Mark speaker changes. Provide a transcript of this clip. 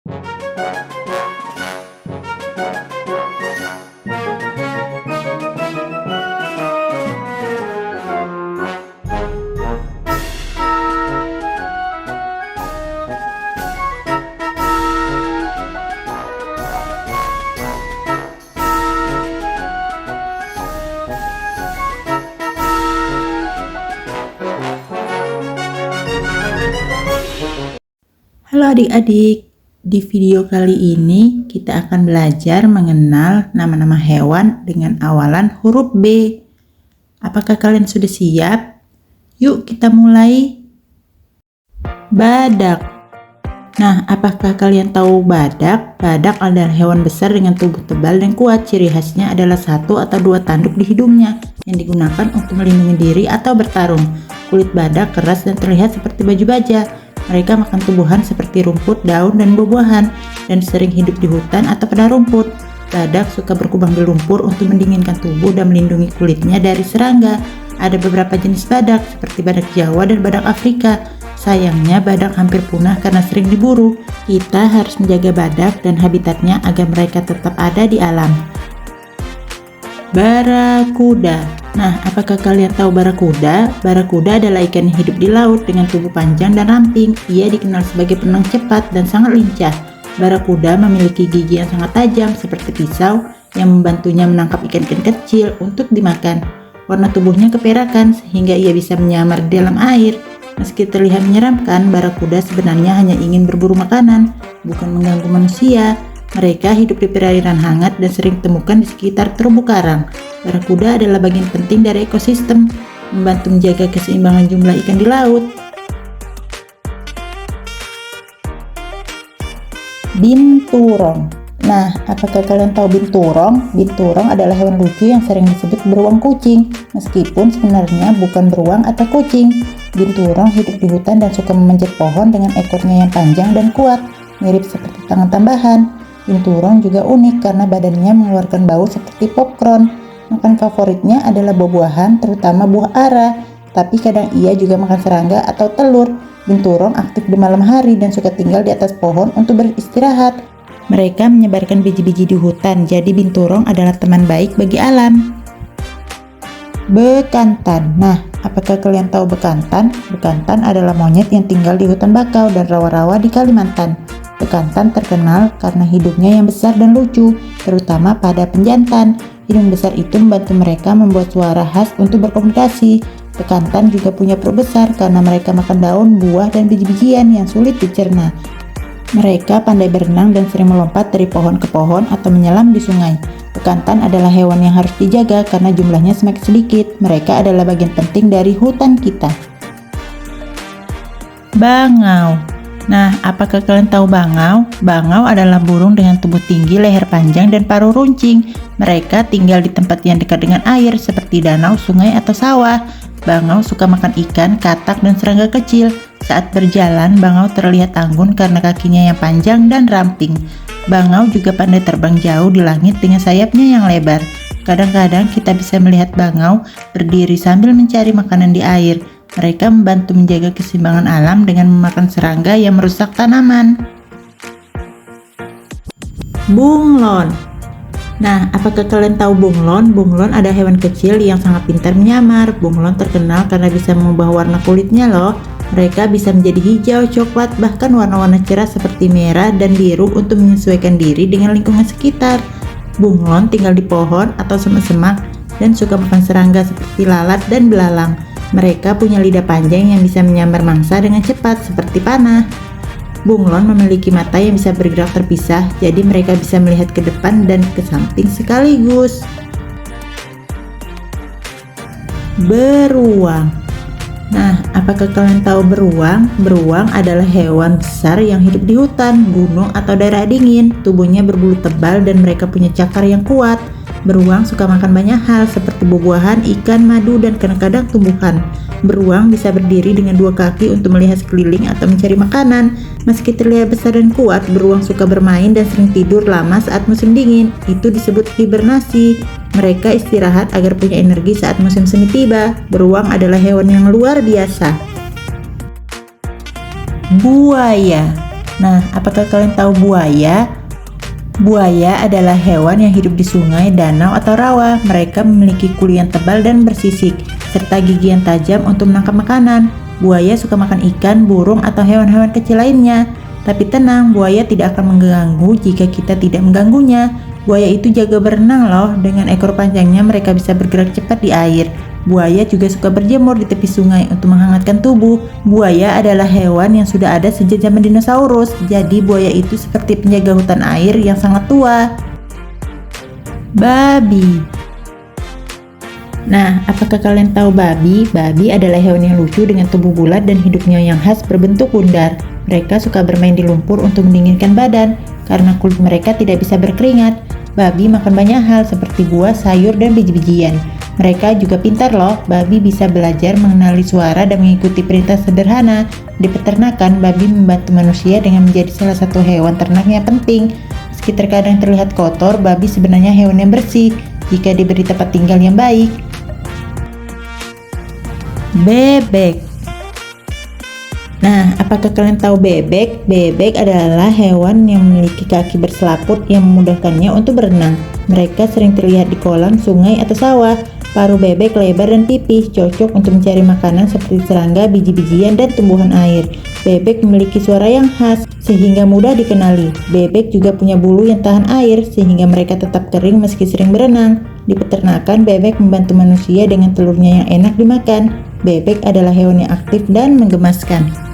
Speaker 1: Halo adik-adik, di video kali ini kita akan belajar mengenal nama-nama hewan dengan awalan huruf B. Apakah kalian sudah siap? Yuk kita mulai. Badak. Nah, apakah kalian tahu badak? Badak adalah hewan besar dengan tubuh tebal dan kuat. Ciri khasnya adalah 1 atau 2 tanduk di hidungnya yang digunakan untuk melindungi diri atau bertarung. Kulit badak keras dan terlihat seperti baju baja. Mereka makan tumbuhan seperti rumput, daun, dan buah-buahan, dan sering hidup di hutan atau pada rumput. Badak suka berkubang di lumpur untuk mendinginkan tubuh dan melindungi kulitnya dari serangga. Ada beberapa jenis badak, seperti badak Jawa dan badak Afrika. Sayangnya, badak hampir punah karena sering diburu. Kita harus menjaga badak dan habitatnya agar mereka tetap ada di alam. Barakuda. Nah, apakah kalian tahu barakuda? Barakuda adalah ikan yang hidup di laut dengan tubuh panjang dan ramping. Ia dikenal sebagai penenang cepat dan sangat lincah. Barakuda memiliki gigi yang sangat tajam seperti pisau yang membantunya menangkap ikan-ikan kecil untuk dimakan. Warna tubuhnya keperakan sehingga ia bisa menyamar di dalam air. Meski terlihat menyeramkan, barakuda sebenarnya hanya ingin berburu makanan, bukan mengganggu manusia. Mereka hidup di perairan hangat dan sering ditemukan di sekitar terumbu karang. Barakuda adalah bagian penting dari ekosistem, membantu menjaga keseimbangan jumlah ikan di laut. Binturong. Nah, apakah kalian tahu binturong? Binturong adalah hewan lucu yang sering disebut beruang kucing, meskipun sebenarnya bukan beruang atau kucing. Binturong hidup di hutan dan suka memanjat pohon dengan ekornya yang panjang dan kuat, mirip seperti tangan tambahan. Binturong juga unik karena badannya mengeluarkan bau seperti popcorn. Makan favoritnya adalah buah-buahan, terutama buah ara. Tapi kadang ia juga makan serangga atau telur. Binturong aktif di malam hari dan suka tinggal di atas pohon untuk beristirahat. Mereka menyebarkan biji-biji di hutan, jadi binturong adalah teman baik bagi alam. Bekantan. Nah, apakah kalian tahu bekantan? Bekantan adalah monyet yang tinggal di hutan bakau dan rawa-rawa di Kalimantan. Bekantan terkenal karena hidungnya yang besar dan lucu, terutama pada penjantan. Hidung besar itu membantu mereka membuat suara khas untuk berkomunikasi. Bekantan juga punya perut besar karena mereka makan daun, buah, dan biji-bijian yang sulit dicerna. Mereka pandai berenang dan sering melompat dari pohon ke pohon atau menyelam di sungai. Bekantan adalah hewan yang harus dijaga karena jumlahnya semakin sedikit. Mereka adalah bagian penting dari hutan kita. Bangau. Nah, apakah kalian tahu bangau? Bangau adalah burung dengan tubuh tinggi, leher panjang, dan paruh runcing. Mereka tinggal di tempat yang dekat dengan air, seperti danau, sungai, atau sawah. Bangau suka makan ikan, katak, dan serangga kecil. Saat berjalan, bangau terlihat anggun karena kakinya yang panjang dan ramping. Bangau juga pandai terbang jauh di langit dengan sayapnya yang lebar. Kadang-kadang kita bisa melihat bangau berdiri sambil mencari makanan di air. Mereka membantu menjaga keseimbangan alam dengan memakan serangga yang merusak tanaman. Bunglon. Nah, apakah kalian tahu bunglon? Bunglon adalah hewan kecil yang sangat pintar menyamar. Bunglon terkenal karena bisa mengubah warna kulitnya loh. Mereka bisa menjadi hijau, coklat, bahkan warna-warna cerah seperti merah dan biru untuk menyesuaikan diri dengan lingkungan sekitar. Bunglon tinggal di pohon atau semak-semak dan suka makan serangga seperti lalat dan belalang. Mereka punya lidah panjang yang bisa menyambar mangsa dengan cepat seperti panah. Bunglon memiliki mata yang bisa bergerak terpisah, jadi mereka bisa melihat ke depan dan ke samping sekaligus. Beruang. Nah, apakah kalian tahu beruang? Beruang adalah hewan besar yang hidup di hutan, gunung, atau daerah dingin. Tubuhnya berbulu tebal dan mereka punya cakar yang kuat. Beruang suka makan banyak hal seperti buah-buahan, ikan, madu, dan kadang-kadang tumbuhan. Beruang bisa berdiri dengan 2 kaki untuk melihat sekeliling atau mencari makanan. Meski terlihat besar dan kuat, beruang suka bermain dan sering tidur lama saat musim dingin. Itu disebut hibernasi. Mereka istirahat agar punya energi saat musim semi tiba. Beruang adalah hewan yang luar biasa. Buaya. Nah, apakah kalian tahu buaya? Buaya adalah hewan yang hidup di sungai, danau, atau rawa. Mereka memiliki kulit yang tebal dan bersisik, serta gigi yang tajam untuk menangkap makanan. Buaya suka makan ikan, burung, atau hewan-hewan kecil lainnya. Tapi tenang, buaya tidak akan mengganggu jika kita tidak mengganggunya. Buaya itu jago berenang loh, dengan ekor panjangnya mereka bisa bergerak cepat di air. Buaya juga suka berjemur di tepi sungai untuk menghangatkan tubuh. Buaya adalah hewan yang sudah ada sejak zaman dinosaurus, jadi buaya itu seperti penjaga hutan air yang sangat tua. Babi. Nah, apakah kalian tahu babi? Babi adalah hewan yang lucu dengan tubuh bulat dan hidungnya yang khas berbentuk bundar. Mereka suka bermain di lumpur untuk mendinginkan badan, karena kulit mereka tidak bisa berkeringat. Babi makan banyak hal seperti buah, sayur, dan biji-bijian. Mereka juga pintar loh. Babi bisa belajar mengenali suara dan mengikuti perintah sederhana. Di peternakan, babi membantu manusia dengan menjadi salah satu hewan ternak yang penting. Meski terkadang terlihat kotor, babi sebenarnya hewan yang bersih jika diberi tempat tinggal yang baik. Bebek. Nah, apakah kalian tahu bebek? Bebek adalah hewan yang memiliki kaki berselaput yang memudahkannya untuk berenang. Mereka sering terlihat di kolam, sungai, atau sawah. Paruh bebek lebar dan tipis, cocok untuk mencari makanan seperti serangga, biji-bijian, dan tumbuhan air. Bebek memiliki suara yang khas, sehingga mudah dikenali. Bebek juga punya bulu yang tahan air, sehingga mereka tetap kering meski sering berenang. Di peternakan, bebek membantu manusia dengan telurnya yang enak dimakan. Bebek adalah hewan yang aktif dan menggemaskan.